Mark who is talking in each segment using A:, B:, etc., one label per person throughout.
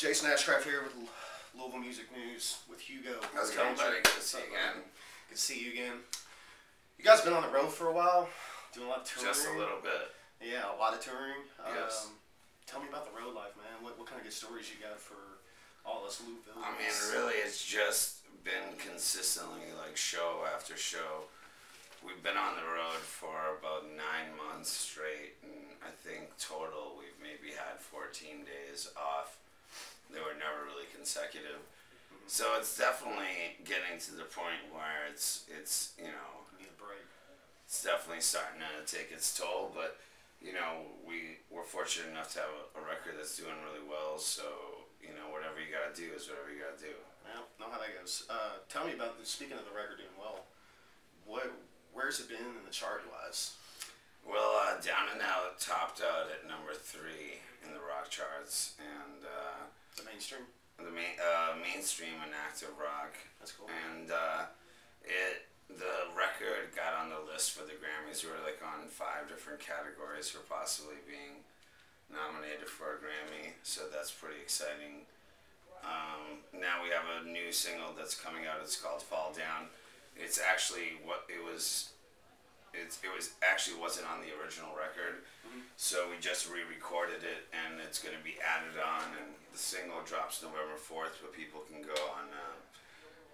A: Jason Ashcraft here with Louisville Music News with Hugo.
B: How's it going, buddy? Good to see you again.
A: Good to see you again. You guys been on the road for a while, doing a lot of touring.
B: Just a little bit.
A: Yeah, a lot of touring.
B: Yes.
A: Tell me about the road life, man. What kind of good stories you got for all us Louisville?
B: I mean, really, it's just been consistently like show after show. We've been on the road for about 9 months straight, and I think total we've maybe had 14 days off. They were never really consecutive. So it's definitely getting to the point where it's you know,
A: need a break.
B: It's definitely starting to take its toll, but you know, we're fortunate enough to have a record that's doing really well, so you know, whatever you gotta do is whatever you gotta do.
A: Well, know how that goes. Tell me about speaking of the record doing well, where's it been in the chart wise?
B: Well, Down and Out topped out at #3 in the rock charts, and
A: the mainstream?
B: The mainstream and active rock.
A: That's cool.
B: And the record got on the list for the Grammys. We were like on 5 different categories for possibly being nominated for a Grammy, so that's pretty exciting. Now we have a new single that's coming out. It's called Fall Down. It's actually actually wasn't on the original record, so we just re-recorded it, and it's going to be added on, and the single drops November 4th, but people can go on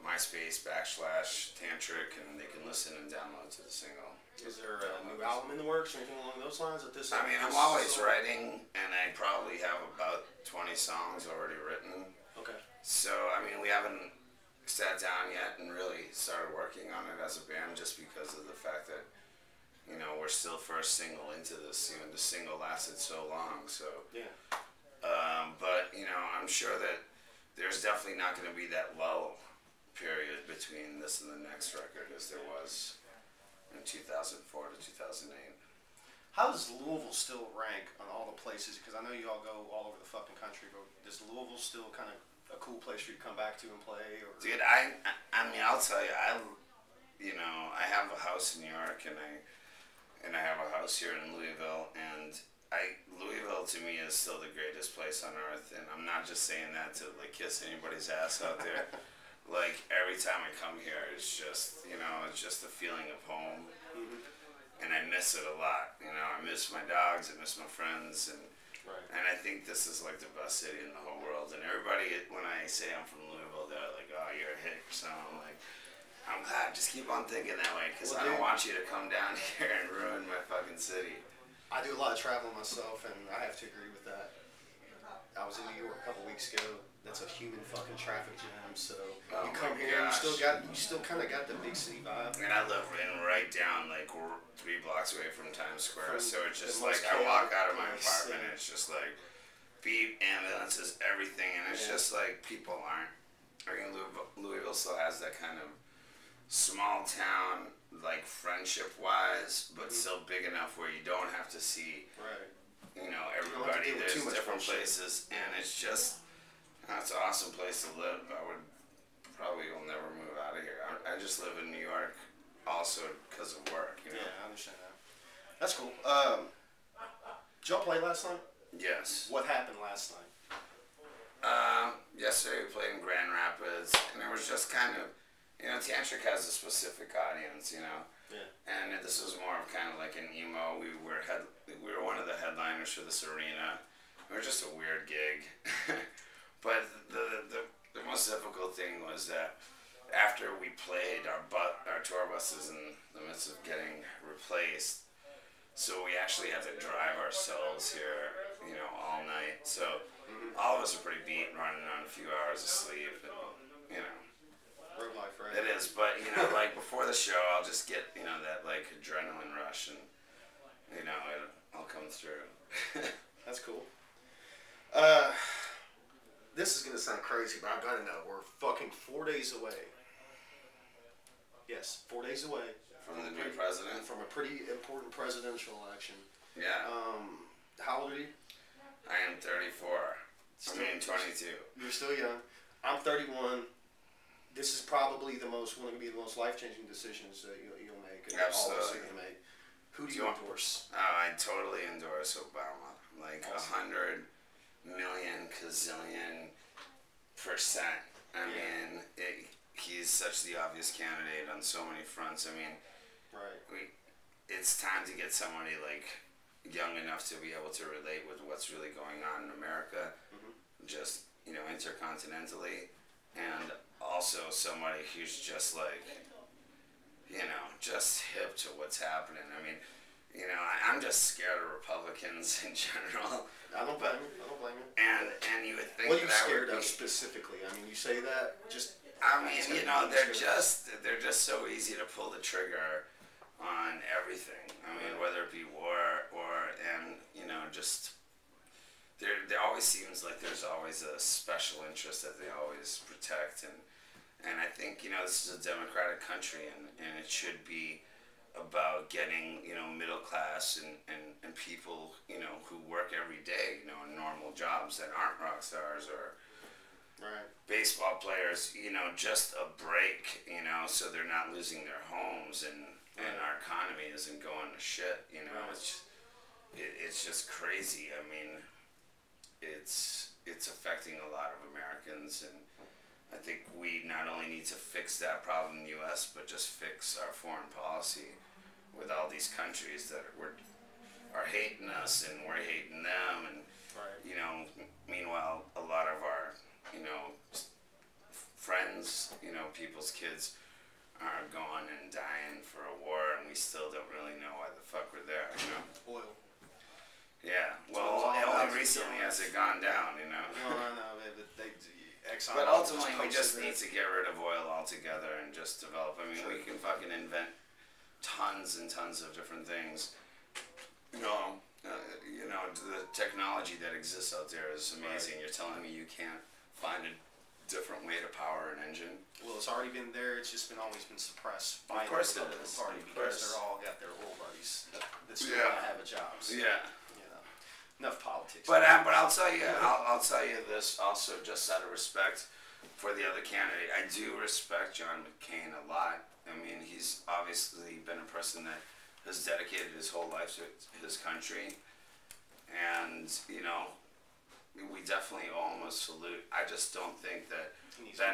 B: MySpace /Tantric, and they can listen and download to the single.
A: Is there a new album in the works or anything along those lines?
B: I mean, I'm always writing, and I probably have about 20 songs already written.
A: Okay.
B: So, I mean, we haven't sat down yet and really started working on it as a band, just because of the fact that, you know, we're still first single into this. You know, the single lasted so long, so.
A: Yeah.
B: But, you know, I'm sure that there's definitely not going to be that lull period between this and the next record as there was in 2004 to 2008.
A: How does Louisville still rank on all the places? Because I know you all go all over the fucking country, but does Louisville still kind of a cool place for you to come back to and play? Or?
B: Dude, I mean, I'll tell you, you know, I have a house in New York, and I have a house here in Louisville, and Louisville to me is still the greatest place on earth, and I'm not just saying that to like kiss anybody's ass out there. Like, every time I come here, it's just, you know, it's just the feeling of home, and I miss it a lot. You know, I miss my dogs, I miss my friends, and I think this is like the best city in the whole world. And everybody, when I say I'm from Louisville, they're like, "Oh, you're a hick," so I'm like, I'm glad. Just keep on thinking that way, because I don't want you to come down here and ruin my fucking city.
A: I do a lot of traveling myself, and I have to agree with that. I was in New York a couple weeks ago. That's a human fucking traffic jam. So you come here, you still kind of got the big city vibe.
B: And I live right down, like 3 blocks away from Times Square. So it's just like I walk out of my apartment, and it's just like beep, ambulances, everything, and it's just like people aren't. I mean, Louisville still has that kind of small town, like friendship-wise, but still big enough where you don't have to see, you know, everybody. There's different places, and it's just, it's an awesome place to live. I will never move out of here. I just live in New York also because of work, you know?
A: Yeah, I understand that. That's cool. Did y'all play last night?
B: Yes.
A: What happened last night?
B: Yesterday we played in Grand Rapids, and it was just kind of, you know, Tantric has a specific audience, you know?
A: Yeah. And
B: this was more of kind of like an emo. We were one of the headliners for this arena. It was just a weird gig. But the most difficult thing was that after we played, our tour bus is in the midst of getting replaced, so we actually had to drive ourselves here, you know, all night. So all of us are pretty beat, running on a few hours of sleep, and, you know.
A: Road life, right?
B: It is, but, you know, like before the show, I'll just get, you know, that like adrenaline rush, and, you know, I'll come through.
A: That's cool. This is gonna sound crazy, but I gotta know, we're fucking 4 days away. Yes, 4 days away
B: from the new president.
A: From a pretty important presidential election.
B: Yeah.
A: How old are you?
B: I am 34. I mean 22.
A: You're still young. I'm 31. This is probably one of the most life-changing decisions that you'll make. And
B: Absolutely.
A: All of us are gonna make. Who do you endorse?
B: I totally endorse Obama. Like awesome. 100 million gazillion percent. I mean, he's such the obvious candidate on so many fronts. I mean, it's time to get somebody like young enough to be able to relate with what's really going on in America, just, you know, intercontinentally, and also somebody who's just like, you know, just hip to what's happening. I mean, you know, I'm just scared of Republicans in general.
A: I don't blame you. I don't blame you.
B: And you would think
A: what are you scared of specifically? I mean, you say that just.
B: I mean, you know, they're just so easy to pull the trigger on everything. I mean, whether it be war and you know, just there always seems like there's always a special interest that they always protect, and I think, you know, this is a democratic country, and it should be about getting, you know, middle class and people, you know, who work every day, you know, in normal jobs that aren't rock stars or baseball players, you know, just a break, you know, so they're not losing their homes and our economy isn't going to shit, you know. It's just crazy. I mean, it's affecting a lot of Americans, and I think we not only need to fix that problem in the U.S., but just fix our foreign policy with all these countries that are hating us and we're hating them, and you know, meanwhile a lot of our, you know, friends, you know, people's kids are going and dying for a war, and we still don't really know why the fuck we're there, you know.
A: Oil.
B: Yeah, well, only recently has it gone down, you know.
A: No,
B: but ultimately we just need to get rid of oil altogether and just develop. I mean, we can fucking invent tons and tons of different things. You know, the technology that exists out there is amazing. You're telling me you can't find a different way to power an engine?
A: Well, it's already been there. It's just always been suppressed by
B: the Republican
A: Party because they're all got their old buddies that still have a job. So,
B: yeah.
A: You know, enough politics.
B: But I'll tell you, I'll tell you this also, just out of respect for the other candidate. I do respect John McCain a lot. I mean, he's obviously been a person that has dedicated his whole life to his country, and you know, we definitely owe him a salute. I just don't think that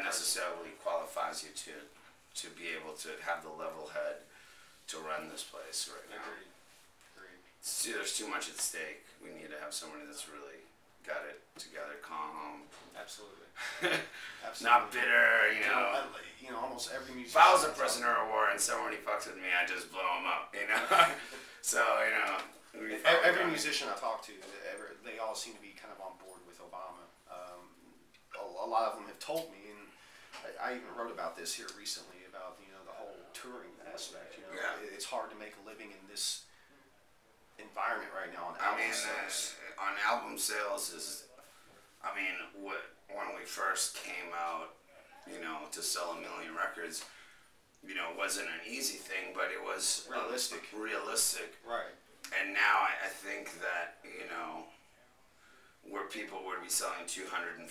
B: necessarily qualifies you to be able to have the level head to run this place right now.
A: Agreed.
B: See, there's too much at stake. We need to have somebody that's really got it together, calm.
A: Absolutely.
B: Not bitter, you know.
A: You know, almost every musician.
B: If I was a prisoner of war and somebody fucks with me, I just blow him up, you know. So, you know.
A: Every musician I talk to, they all seem to be kind of on board with Obama. A lot of them have told me, and I even wrote about this here recently about, you know, the whole touring aspect. You know, it's hard to make a living in this environment right now on album sales.
B: On album sales is, I mean, when we first came out, you know, to sell 1 million records, you know, it wasn't an easy thing, but it was realistic.
A: Right.
B: And now I think that, you know, where people would be selling 250,000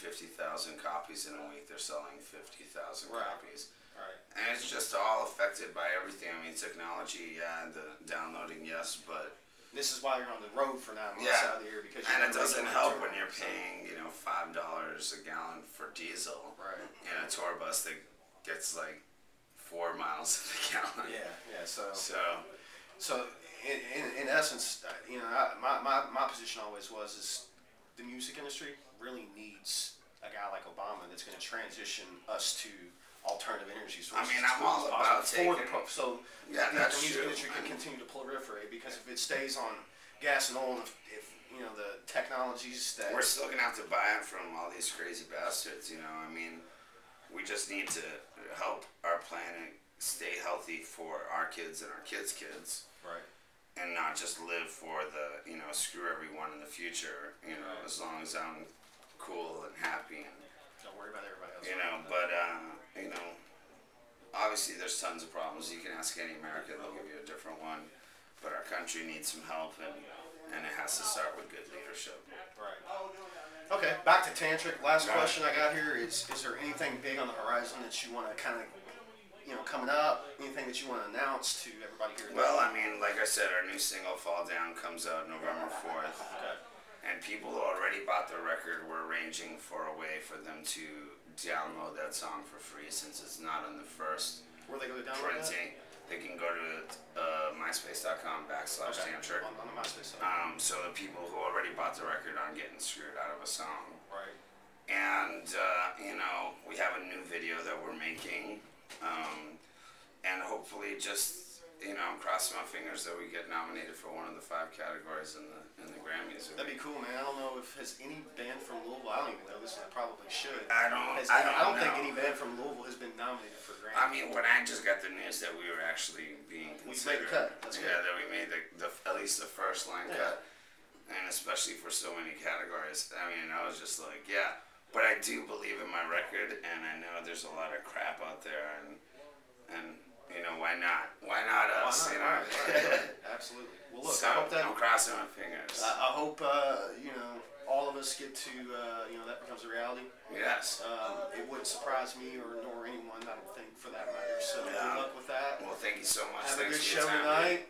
B: copies in a week, they're selling 50,000 copies.
A: Right.
B: And it's just all affected by everything. I mean, technology, the downloading, yes, but
A: this is why you're on the road for 9 months out of the year, because
B: and it doesn't help when you're paying, you know, $5 a gallon for diesel in a tour bus that gets like 4 miles a gallon.
A: Yeah. So in essence, you know, my position always is the music industry really needs a guy like Obama that's going to transition us to alternative energy sources.
B: I mean, I'm all about taking.
A: So the music industry can continue to proliferate, because if it stays on gas and oil, if you know, the technologies that
B: we're still gonna have to buy it from all these crazy bastards. You know, I mean, we just need to help our planet stay healthy for our kids and our kids' kids.
A: Right.
B: And not just live for the, you know, screw everyone in the future, you know, as long as I'm cool and happy and
A: don't worry about everybody else.
B: You know, but you know, obviously there's tons of problems. You can ask any American, they'll give you a different one. But our country needs some help, and it has to start with good leadership.
A: Right. Okay, back to Tantric. Last question I got here is there anything big on the horizon that you want to kind of, you know, coming up? Anything that you want to announce to everybody here?
B: Well, I mean, like I said, our new single, Fall Down, comes out November 4th.
A: Okay.
B: And people already already bought the record, we're arranging for a way for them to download that song for free since it's not on the first
A: Where they go to download
B: printing. They can go to myspace.com/Tantric.
A: On the MySpace side.
B: So the people who already bought the record aren't getting screwed out of a song.
A: Right.
B: And, you know, we have a new video that we're making. And hopefully just, you know, I'm crossing my fingers that we get nominated for one of the 5 categories in the Grammys.
A: That'd be cool, man. I don't know if has any band from Louisville. I don't even know this. I probably should.
B: I don't
A: think any band from Louisville has been nominated for Grammy.
B: I mean, when I just got the news that we were actually being considered,
A: we made the cut. That's good.
B: That we made the at least the first line cut, and especially for so many categories. I mean, I was just like, yeah. But I do believe in my record, and I know there's a lot of crap out there, and you know, why not? Why not us?
A: Why not?
B: You know?
A: Right. Absolutely. Well, look,
B: So,
A: I hope that.
B: I'm crossing my fingers.
A: I hope you know, all of us get to you know, that becomes a reality.
B: Yes.
A: It wouldn't surprise me nor anyone, I don't think, for that matter. So
B: Yeah.
A: good luck with that.
B: Well, thank you so much.
A: Have a
B: Thanks
A: good
B: for your
A: show
B: time,
A: tonight.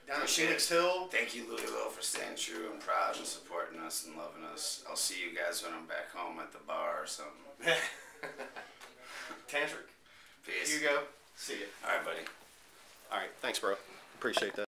A: Down at Phoenix Hill.
B: Thank you, Louisville, for staying true and proud and supporting us and loving us. I'll see you guys when I'm back home at the bar or something.
A: Tantric.
B: Peace.
A: Hugo. See you.
B: All right, buddy.
A: All right. Thanks, bro. Appreciate that.